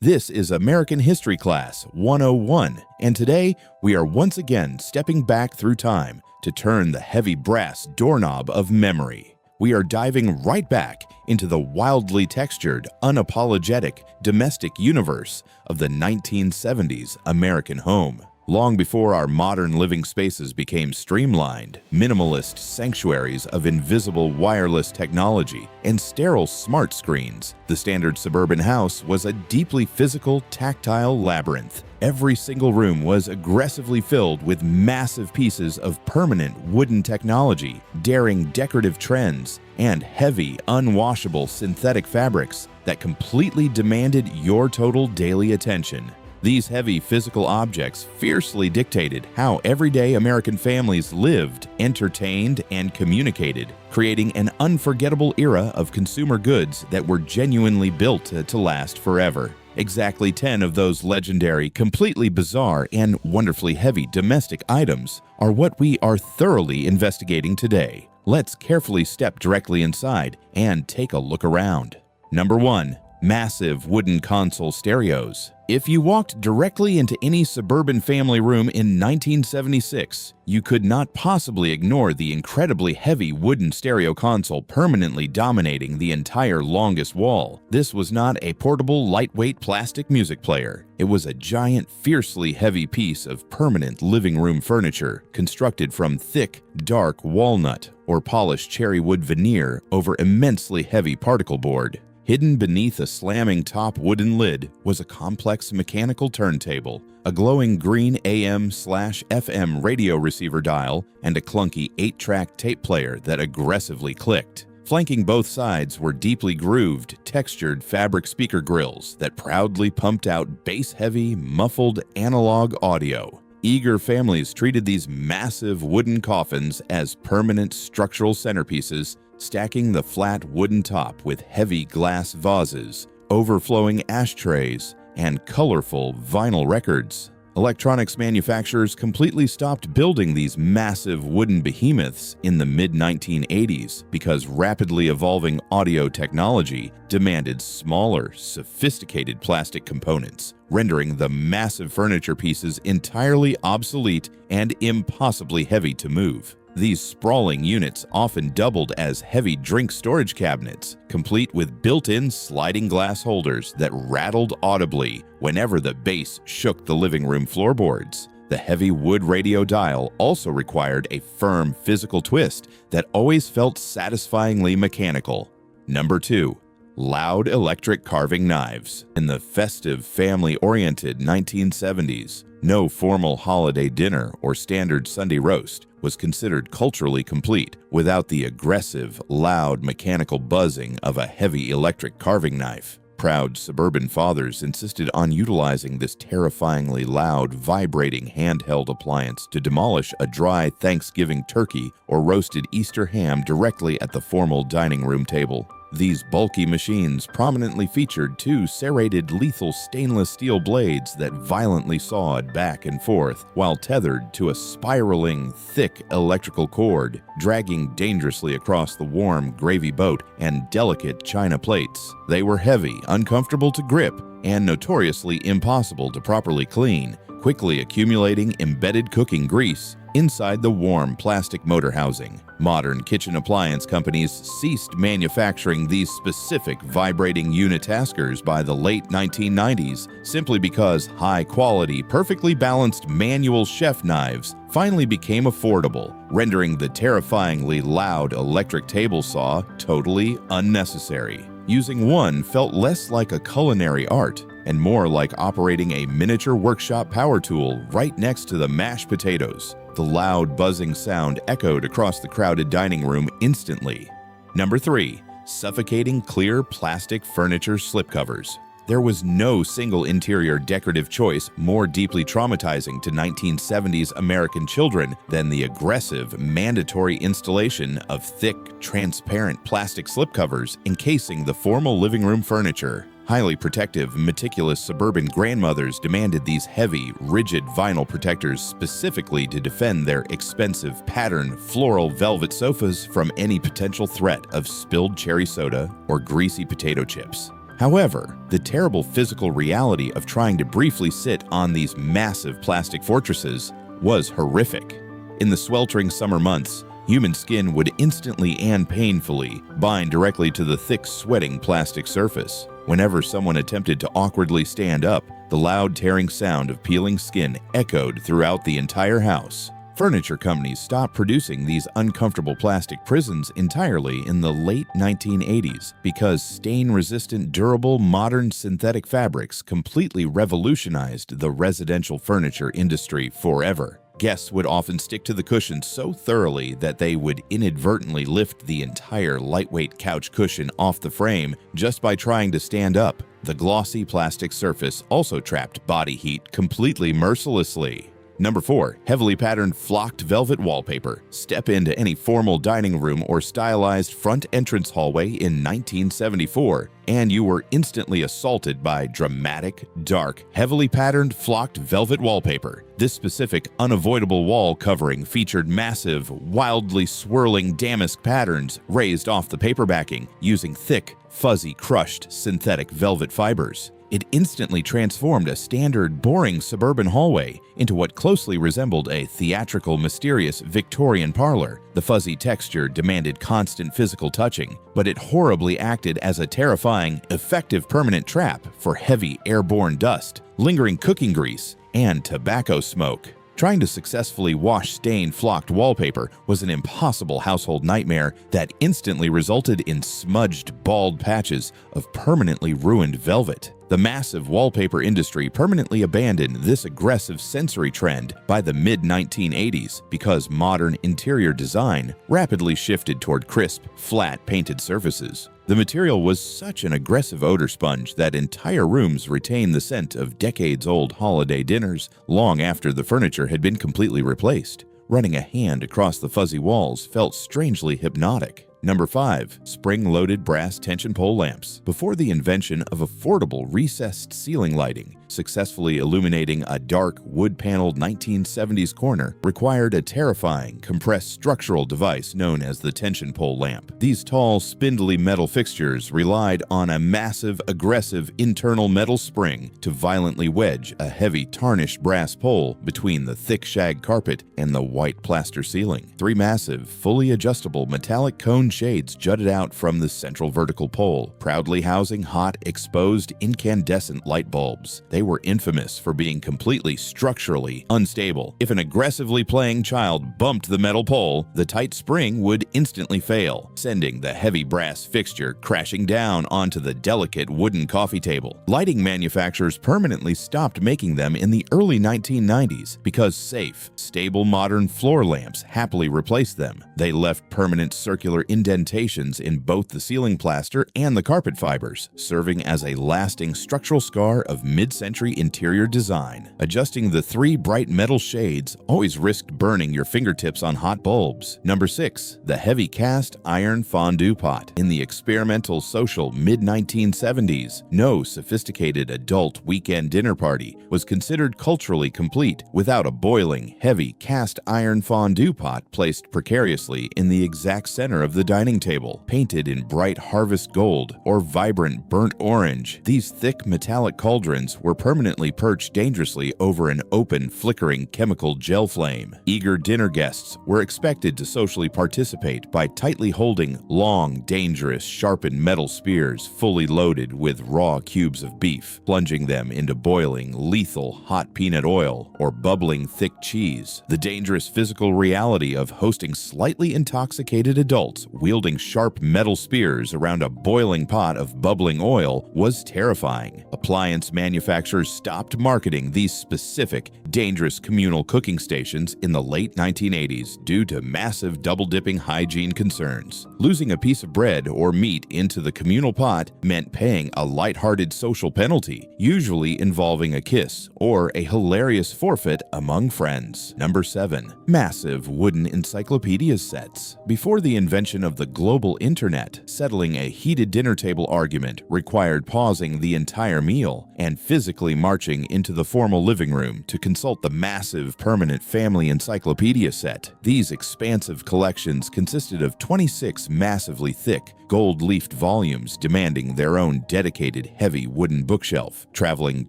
This is American History Class 101, and today we are once again stepping back through time to turn the heavy brass doorknob of memory. We are diving right back into the wildly textured, unapologetic, domestic universe of the 1970s American home. Long before our modern living spaces became streamlined, minimalist sanctuaries of invisible wireless technology and sterile smart screens, the standard suburban house was a deeply physical, tactile labyrinth. Every single room was aggressively filled with massive pieces of permanent wooden technology, daring decorative trends, and heavy, unwashable synthetic fabrics that completely demanded your total daily attention. These heavy physical objects fiercely dictated how everyday American families lived, entertained, and communicated, creating an unforgettable era of consumer goods that were genuinely built to last forever. Exactly 10 of those legendary, completely bizarre, and wonderfully heavy domestic items are what we are thoroughly investigating today. Let's carefully step directly inside and take a look around. Number 1. Massive wooden console stereos. If you walked directly into any suburban family room in 1976, you could not possibly ignore the incredibly heavy wooden stereo console permanently dominating the entire longest wall. This was not a portable, lightweight plastic music player. It was a giant, fiercely heavy piece of permanent living room furniture, constructed from thick, dark walnut or polished cherry wood veneer over immensely heavy particle board. Hidden beneath a slamming top wooden lid was a complex mechanical turntable, a glowing green AM/FM radio receiver dial, and a clunky 8-track tape player that aggressively clicked. Flanking both sides were deeply grooved, textured fabric speaker grills that proudly pumped out bass-heavy, muffled analog audio. Eager families treated these massive wooden coffins as permanent structural centerpieces, stacking the flat wooden top with heavy glass vases, overflowing ashtrays, and colorful vinyl records. Electronics manufacturers completely stopped building these massive wooden behemoths in the mid-1980s because rapidly evolving audio technology demanded smaller, sophisticated plastic components, rendering the massive furniture pieces entirely obsolete and impossibly heavy to move. These sprawling units often doubled as heavy drink storage cabinets, complete with built-in sliding glass holders that rattled audibly whenever the bass shook the living room floorboards. The heavy wood radio dial also required a firm physical twist that always felt satisfyingly mechanical. Number 2. Loud electric carving knives. In the festive, family-oriented 1970s, no formal holiday dinner or standard Sunday roast was considered culturally complete without the aggressive, loud, mechanical buzzing of a heavy electric carving knife. Proud suburban fathers insisted on utilizing this terrifyingly loud, vibrating handheld appliance to demolish a dry Thanksgiving turkey or roasted Easter ham directly at the formal dining room table. These bulky machines prominently featured 2 serrated lethal stainless steel blades that violently sawed back and forth while tethered to a spiraling, thick electrical cord, dragging dangerously across the warm gravy boat and delicate china plates. They were heavy, uncomfortable to grip, and notoriously impossible to properly clean, quickly accumulating embedded cooking grease inside the warm plastic motor housing. Modern kitchen appliance companies ceased manufacturing these specific vibrating unitaskers by the late 1990s simply because high-quality, perfectly balanced manual chef knives finally became affordable, rendering the terrifyingly loud electric table saw totally unnecessary. Using one felt less like a culinary art and more like operating a miniature workshop power tool right next to the mashed potatoes. The loud buzzing sound echoed across the crowded dining room instantly. Number 3. Suffocating clear plastic furniture slipcovers. There was no single interior decorative choice more deeply traumatizing to 1970s American children than the aggressive, mandatory installation of thick, transparent plastic slipcovers encasing the formal living room furniture. Highly protective, meticulous suburban grandmothers demanded these heavy, rigid vinyl protectors specifically to defend their expensive, patterned, floral velvet sofas from any potential threat of spilled cherry soda or greasy potato chips. However, the terrible physical reality of trying to briefly sit on these massive plastic fortresses was horrific. In the sweltering summer months, human skin would instantly and painfully bind directly to the thick, sweating plastic surface. Whenever someone attempted to awkwardly stand up, the loud tearing sound of peeling skin echoed throughout the entire house. Furniture companies stopped producing these uncomfortable plastic prisons entirely in the late 1980s because stain-resistant, durable, modern synthetic fabrics completely revolutionized the residential furniture industry forever. Guests would often stick to the cushions so thoroughly that they would inadvertently lift the entire lightweight couch cushion off the frame just by trying to stand up. The glossy plastic surface also trapped body heat completely mercilessly. Number 4. Heavily patterned flocked velvet wallpaper. Step into any formal dining room or stylized front entrance hallway in 1974, and you were instantly assaulted by dramatic, dark, heavily patterned flocked velvet wallpaper. This specific unavoidable wall covering featured massive, wildly swirling damask patterns raised off the paper backing using thick, fuzzy, crushed synthetic velvet fibers. It instantly transformed a standard, boring suburban hallway into what closely resembled a theatrical, mysterious Victorian parlor. The fuzzy texture demanded constant physical touching, but it horribly acted as a terrifying, effective permanent trap for heavy airborne dust, lingering cooking grease, and tobacco smoke. Trying to successfully wash stained flocked wallpaper was an impossible household nightmare that instantly resulted in smudged, bald patches of permanently ruined velvet. The massive wallpaper industry permanently abandoned this aggressive sensory trend by the mid-1980s because modern interior design rapidly shifted toward crisp, flat painted surfaces. The material was such an aggressive odor sponge that entire rooms retained the scent of decades-old holiday dinners long after the furniture had been completely replaced. Running a hand across the fuzzy walls felt strangely hypnotic. Number 5. Spring-loaded brass tension pole lamps. Before the invention of affordable recessed ceiling lighting, successfully illuminating a dark, wood-paneled 1970s corner required a terrifying, compressed structural device known as the tension pole lamp. These tall, spindly metal fixtures relied on a massive, aggressive internal metal spring to violently wedge a heavy, tarnished brass pole between the thick shag carpet and the white plaster ceiling. 3 massive, fully adjustable metallic cone shades jutted out from the central vertical pole, proudly housing hot, exposed, incandescent light bulbs. They were infamous for being completely structurally unstable. If an aggressively playing child bumped the metal pole, the tight spring would instantly fail, sending the heavy brass fixture crashing down onto the delicate wooden coffee table. Lighting manufacturers permanently stopped making them in the early 1990s because safe, stable modern floor lamps happily replaced them. They left permanent circular indentations in both the ceiling plaster and the carpet fibers, serving as a lasting structural scar of mid-century interior design. Adjusting the 3 bright metal shades always risked burning your fingertips on hot bulbs. Number 6. The heavy cast iron fondue pot. In the experimental social mid-1970s, no sophisticated adult weekend dinner party was considered culturally complete without a boiling, heavy cast iron fondue pot placed precariously in the exact center of the dining table. Painted in bright harvest gold or vibrant burnt orange, these thick metallic cauldrons were permanently perched dangerously over an open, flickering chemical gel flame. Eager dinner guests were expected to socially participate by tightly holding long, dangerous, sharpened metal spears fully loaded with raw cubes of beef, plunging them into boiling, lethal hot peanut oil or bubbling thick cheese. The dangerous physical reality of hosting slightly intoxicated adults wielding sharp metal spears around a boiling pot of bubbling oil was terrifying. Appliance manufacturers stopped marketing these specific, dangerous communal cooking stations in the late 1980s due to massive double-dipping hygiene concerns. Losing a piece of bread or meat into the communal pot meant paying a lighthearted social penalty, usually involving a kiss or a hilarious forfeit among friends. Number 7. Massive wooden encyclopedia sets. Before the invention of of the global internet, settling a heated dinner table argument required pausing the entire meal and physically marching into the formal living room to consult the massive permanent family encyclopedia set. These expansive collections consisted of 26 massively thick, gold-leafed volumes demanding their own dedicated heavy wooden bookshelf. Traveling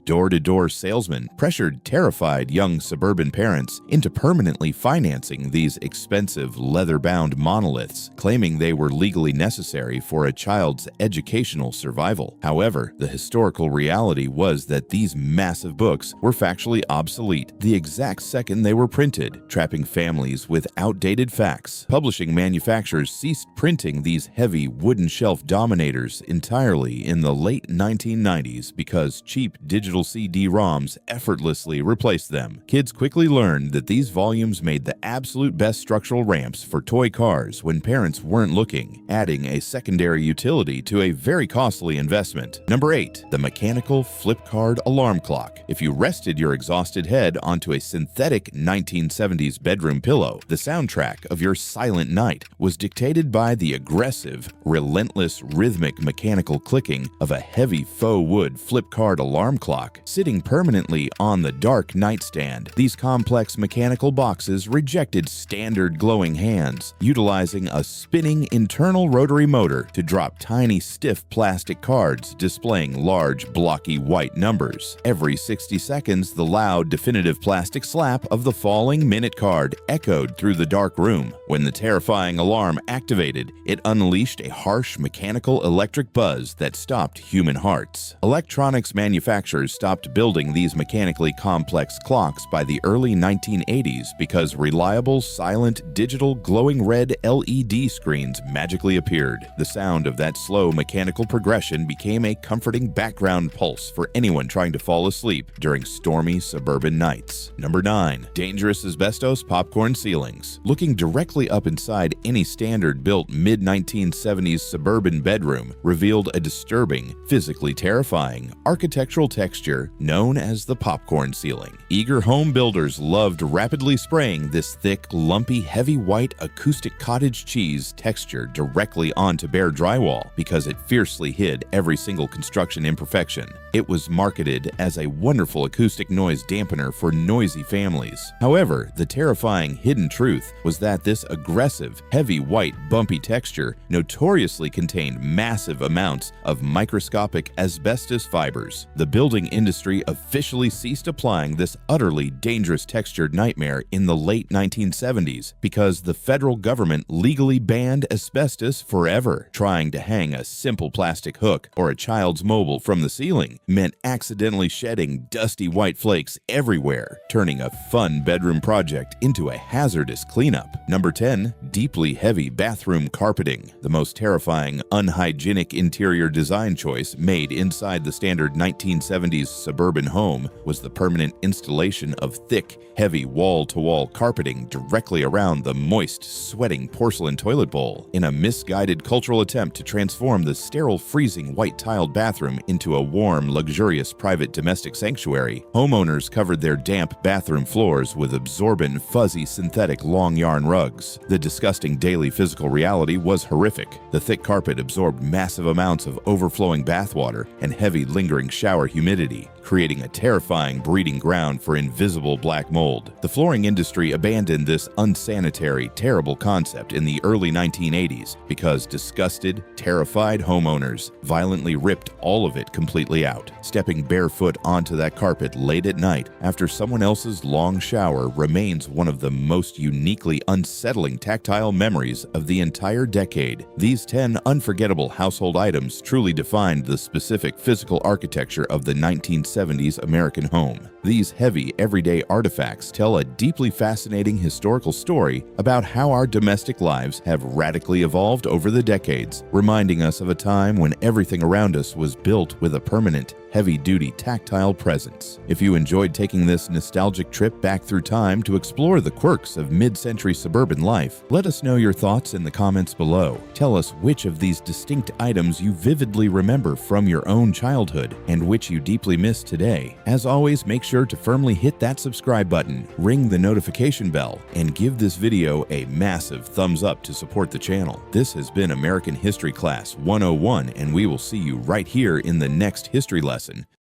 door-to-door salesmen pressured terrified young suburban parents into permanently financing these expensive leather-bound monoliths, claiming they were legally necessary for a child's educational survival. However, the historical reality was that these massive books were factually obsolete the exact second they were printed, trapping families with outdated facts. Publishing manufacturers ceased printing these heavy wooden shelf dominators entirely in the late 1990s because cheap digital CD-ROMs effortlessly replaced them. Kids quickly learned that these volumes made the absolute best structural ramps for toy cars when parents weren't looking, adding a secondary utility to a very costly investment. Number 8. The mechanical flip card alarm clock. If you rested your exhausted head onto a synthetic 1970s bedroom pillow, the soundtrack of your silent night was dictated by the aggressive, relentless rhythmic mechanical clicking of a heavy faux wood flip card alarm clock sitting permanently on the dark nightstand. These complex mechanical boxes rejected standard glowing hands, utilizing a spinning internal rotary motor to drop tiny stiff plastic cards displaying large blocky white numbers. Every 60 seconds, the loud definitive plastic slap of the falling minute card echoed through the dark room. When the terrifying alarm activated, it unleashed a harsh mechanical electric buzz that stopped human hearts. Electronics manufacturers stopped building these mechanically complex clocks by the early 1980s because reliable, silent, digital, glowing red LED screens magically appeared. The sound of that slow mechanical progression became a comforting background pulse for anyone trying to fall asleep during stormy suburban nights. Number 9. Dangerous asbestos popcorn ceilings. Looking directly up inside any standard-built mid-1970s suburban bedroom revealed a disturbing, physically terrifying architectural texture known as the popcorn ceiling. Eager home builders loved rapidly spraying this thick, lumpy, heavy white acoustic cottage cheese texture directly onto bare drywall because it fiercely hid every single construction imperfection. It was marketed as a wonderful acoustic noise dampener for noisy families. However, the terrifying hidden truth was that this aggressive, heavy white, bumpy texture notoriously contained massive amounts of microscopic asbestos fibers. The building industry officially ceased applying this utterly dangerous textured nightmare in the late 1970s because the federal government legally banned asbestos forever. Trying to hang a simple plastic hook or a child's mobile from the ceiling meant accidentally shedding dusty white flakes everywhere, turning a fun bedroom project into a hazardous cleanup. Number 10. Deeply heavy bathroom carpeting. The most terrifying, unhygienic interior design choice made inside the standard 1970s suburban home was the permanent installation of thick, heavy wall-to-wall carpeting directly around the moist, sweating porcelain toilet bowl. In a misguided cultural attempt to transform the sterile, freezing white-tiled bathroom into a warm, luxurious private domestic sanctuary, homeowners covered their damp bathroom floors with absorbent, fuzzy synthetic long yarn rugs. The disgusting daily physical reality was horrific. The thick carpet absorbed massive amounts of overflowing bathwater and heavy lingering shower humidity, creating a terrifying breeding ground for invisible black mold. The flooring industry abandoned this unsanitary, terrible concept in the early 1980s because disgusted, terrified homeowners violently ripped all of it completely out. Stepping barefoot onto that carpet late at night after someone else's long shower remains one of the most uniquely unsettling tactile memories of the entire decade. These 10 unforgettable household items truly defined the specific physical architecture of the 1970s American home. These heavy, everyday artifacts tell a deeply fascinating historical story about how our domestic lives have radically evolved over the decades, reminding us of a time when everything around us was built with a permanent, heavy-duty tactile presence. If you enjoyed taking this nostalgic trip back through time to explore the quirks of mid-century suburban life, let us know your thoughts in the comments below. Tell us which of these distinct items you vividly remember from your own childhood and which you deeply miss today. As always, make sure to firmly hit that subscribe button, ring the notification bell, and give this video a massive thumbs up to support the channel. This has been American History Class 101, and we will see you right here in the next history lesson.